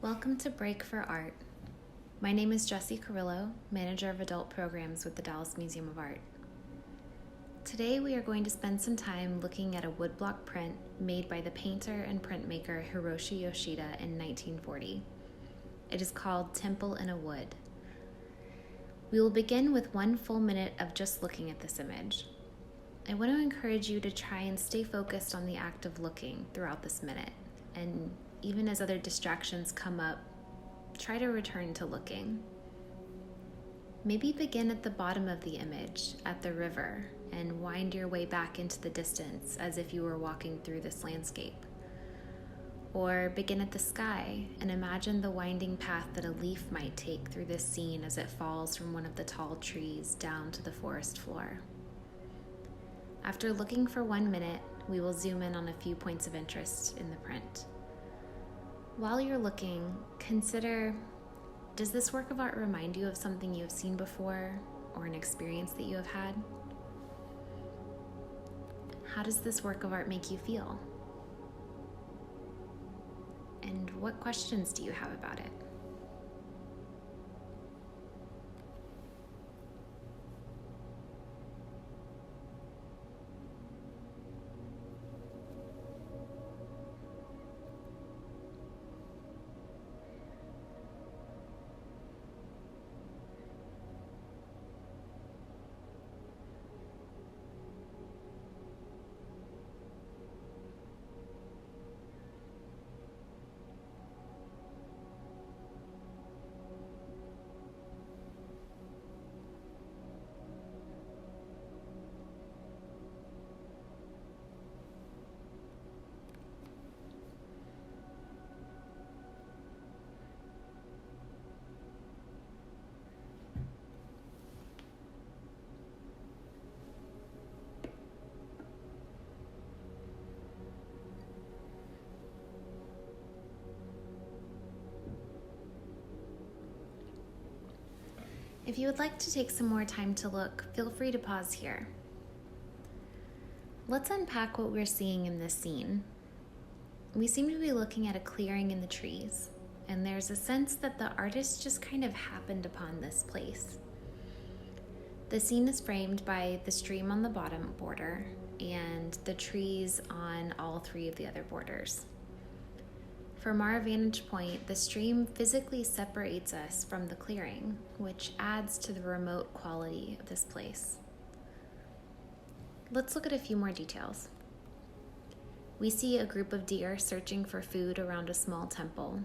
Welcome to Break for Art. My name is Jessie Carrillo, Manager of Adult Programs with the Dallas Museum of Art. Today we are going to spend some time looking at a woodblock print made by the painter and printmaker Hiroshi Yoshida in 1940. It is called Temple in a Wood. We will begin with 1 full minute of just looking at this image. I want to encourage you to try and stay focused on the act of looking throughout this minute, and even as other distractions come up, try to return to looking. Maybe begin at the bottom of the image, at the river, and wind your way back into the distance as if you were walking through this landscape. Or begin at the sky and imagine the winding path that a leaf might take through this scene as it falls from one of the tall trees down to the forest floor. After looking for 1 minute, we will zoom in on a few points of interest in the print. While you're looking, consider, does this work of art remind you of something you have seen before or an experience that you have had? How does this work of art make you feel? And what questions do you have about it? If you would like to take some more time to look, feel free to pause here. Let's unpack what we're seeing in this scene. We seem to be looking at a clearing in the trees, and there's a sense that the artist just kind of happened upon this place. The scene is framed by the stream on the bottom border and the trees on all 3 of the other borders. From our vantage point, the stream physically separates us from the clearing, which adds to the remote quality of this place. Let's look at a few more details. We see a group of deer searching for food around a small temple.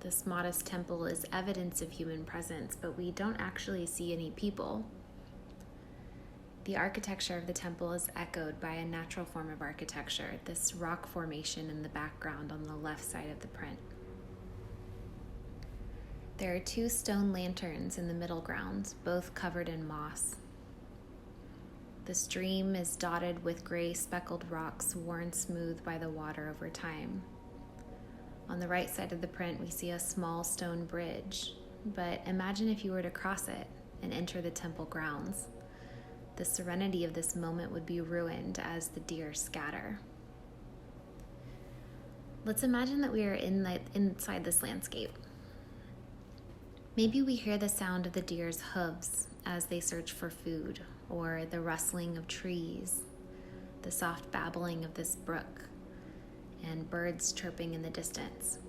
This modest temple is evidence of human presence, but we don't actually see any people. The architecture of the temple is echoed by a natural form of architecture, this rock formation in the background on the left side of the print. There are 2 stone lanterns in the middle ground, both covered in moss. The stream is dotted with gray speckled rocks worn smooth by the water over time. On the right side of the print, we see a small stone bridge, but imagine if you were to cross it and enter the temple grounds. The serenity of this moment would be ruined as the deer scatter. Let's imagine that we are inside this landscape. Maybe we hear the sound of the deer's hooves as they search for food, or the rustling of trees, the soft babbling of this brook, and birds chirping in the distance.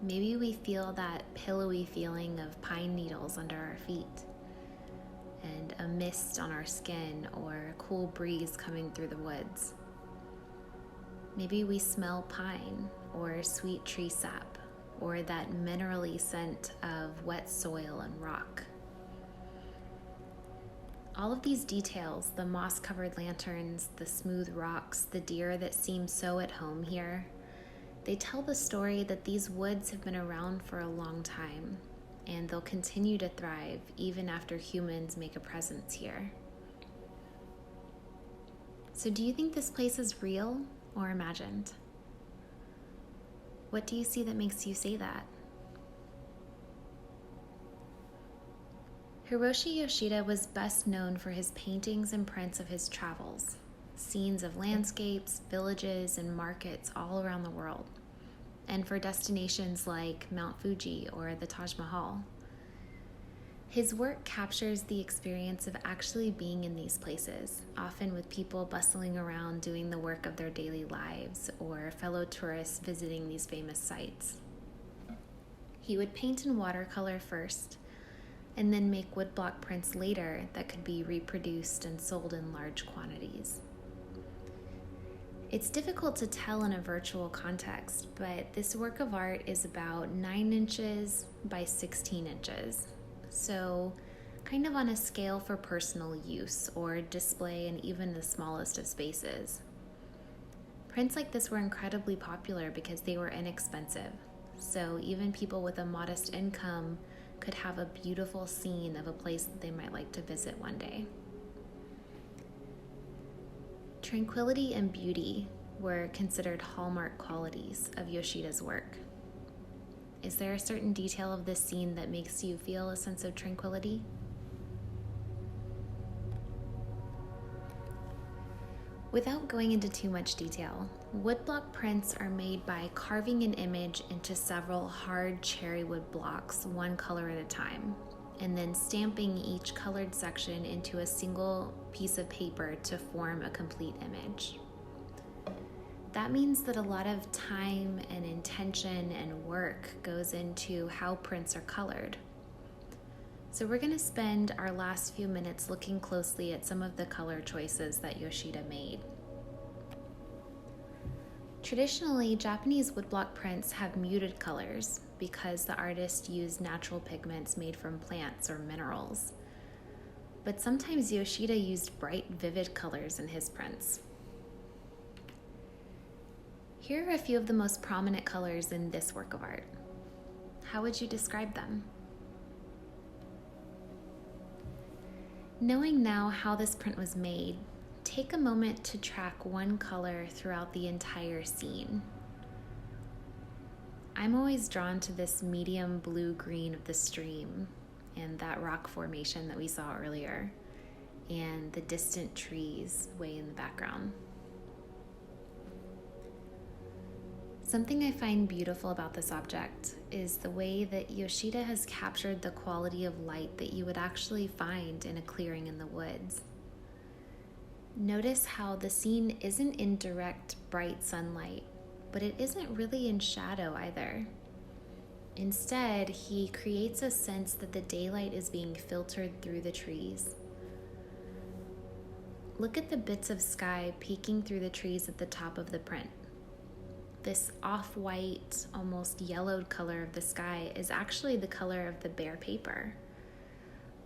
Maybe we feel that pillowy feeling of pine needles under our feet, and a mist on our skin, or a cool breeze coming through the woods. Maybe we smell pine or sweet tree sap, or that minerally scent of wet soil and rock. All of these details, the moss-covered lanterns, the smooth rocks, the deer that seem so at home here, they tell the story that these woods have been around for a long time, and they'll continue to thrive even after humans make a presence here. So do you think this place is real or imagined? What do you see that makes you say that? Hiroshi Yoshida was best known for his paintings and prints of his travels, scenes of landscapes, villages, and markets all around the world. and for destinations like Mount Fuji or the Taj Mahal. His work captures the experience of actually being in these places, often with people bustling around doing the work of their daily lives or fellow tourists visiting these famous sites. He would paint in watercolor first, and then make woodblock prints later that could be reproduced and sold in large quantities. It's difficult to tell in a virtual context, but this work of art is about 9 inches by 16 inches. So kind of on a scale for personal use or display in even the smallest of spaces. Prints like this were incredibly popular because they were inexpensive. So even people with a modest income could have a beautiful scene of a place that they might like to visit one day. Tranquility and beauty were considered hallmark qualities of Yoshida's work. Is there a certain detail of this scene that makes you feel a sense of tranquility? Without going into too much detail, woodblock prints are made by carving an image into several hard cherry wood blocks, one color at a time, and then stamping each colored section into a single piece of paper to form a complete image. That means that a lot of time and intention and work goes into how prints are colored. So we're going to spend our last few minutes looking closely at some of the color choices that Yoshida made. Traditionally, Japanese woodblock prints have muted colors because the artist used natural pigments made from plants or minerals. But sometimes Yoshida used bright, vivid colors in his prints. Here are a few of the most prominent colors in this work of art. How would you describe them? Knowing now how this print was made, take a moment to track one color throughout the entire scene. I'm always drawn to this medium blue-green of the stream and that rock formation that we saw earlier, and the distant trees way in the background. Something I find beautiful about this object is the way that Yoshida has captured the quality of light that you would actually find in a clearing in the woods. Notice how the scene isn't in direct, bright sunlight, but it isn't really in shadow either. Instead, he creates a sense that the daylight is being filtered through the trees. Look at the bits of sky peeking through the trees at the top of the print. This off-white, almost yellowed color of the sky is actually the color of the bare paper.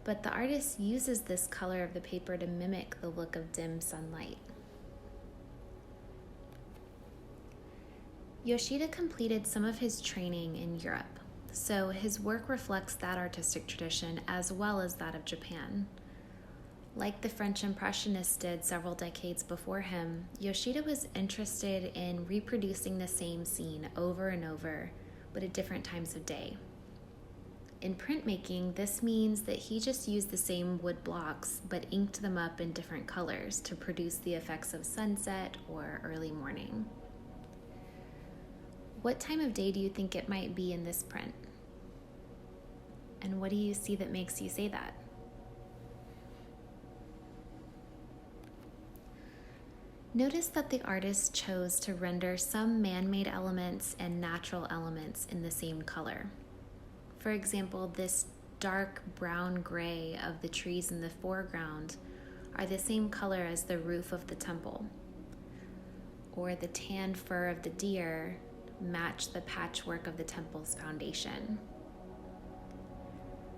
But the artist uses this color of the paper to mimic the look of dim sunlight. Yoshida completed some of his training in Europe, so his work reflects that artistic tradition as well as that of Japan. Like the French Impressionists did several decades before him, Yoshida was interested in reproducing the same scene over and over, but at different times of day. In printmaking, this means that he just used the same wood blocks, but inked them up in different colors to produce the effects of sunset or early morning. What time of day do you think it might be in this print? And what do you see that makes you say that? Notice that the artist chose to render some man-made elements and natural elements in the same color. For example, this dark brown-gray of the trees in the foreground are the same color as the roof of the temple, or the tan fur of the deer match the patchwork of the temple's foundation.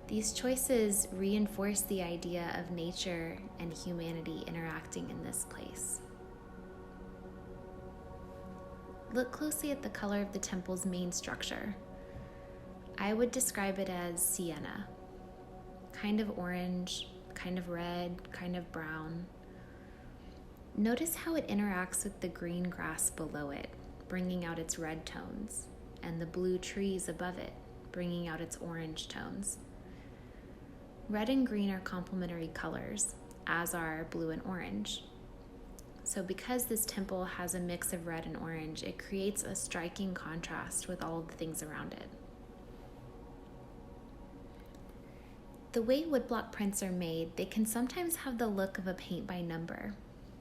These choices reinforce the idea of nature and humanity interacting in this place. Look closely at the color of the temple's main structure. I would describe it as sienna, kind of orange, kind of red, kind of brown. Notice how it interacts with the green grass below it, bringing out its red tones, and the blue trees above it, bringing out its orange tones. Red and green are complementary colors, as are blue and orange. So because this temple has a mix of red and orange, it creates a striking contrast with all of the things around it. The way woodblock prints are made, they can sometimes have the look of a paint by number,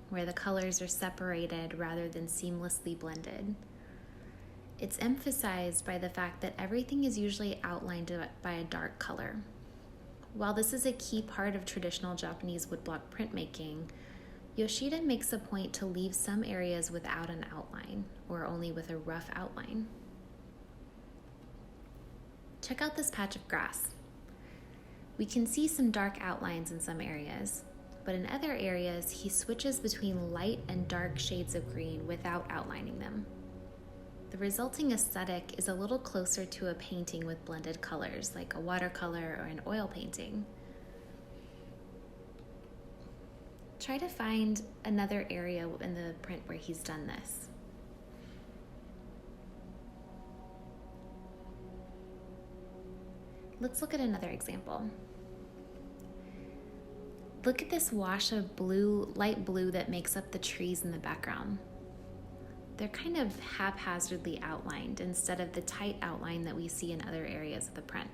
where the colors are separated rather than seamlessly blended. It's emphasized by the fact that everything is usually outlined by a dark color. While this is a key part of traditional Japanese woodblock printmaking, Yoshida makes a point to leave some areas without an outline, or only with a rough outline. Check out this patch of grass. We can see some dark outlines in some areas, but in other areas, he switches between light and dark shades of green without outlining them. The resulting aesthetic is a little closer to a painting with blended colors, like a watercolor or an oil painting. Try to find another area in the print where he's done this. Let's look at another example. Look at this wash of blue, light blue that makes up the trees in the background. They're kind of haphazardly outlined instead of the tight outline that we see in other areas of the print.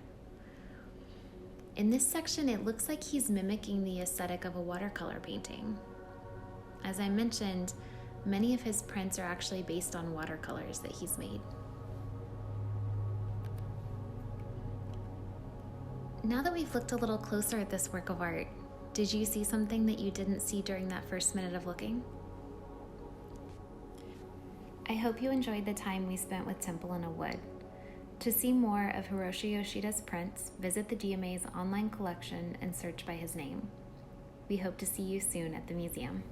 In this section, it looks like he's mimicking the aesthetic of a watercolor painting. As I mentioned, many of his prints are actually based on watercolors that he's made. Now that we've looked a little closer at this work of art, did you see something that you didn't see during that first minute of looking? I hope you enjoyed the time we spent with Temple in a Wood. To see more of Hiroshi Yoshida's prints, visit the DMA's online collection and search by his name. We hope to see you soon at the museum.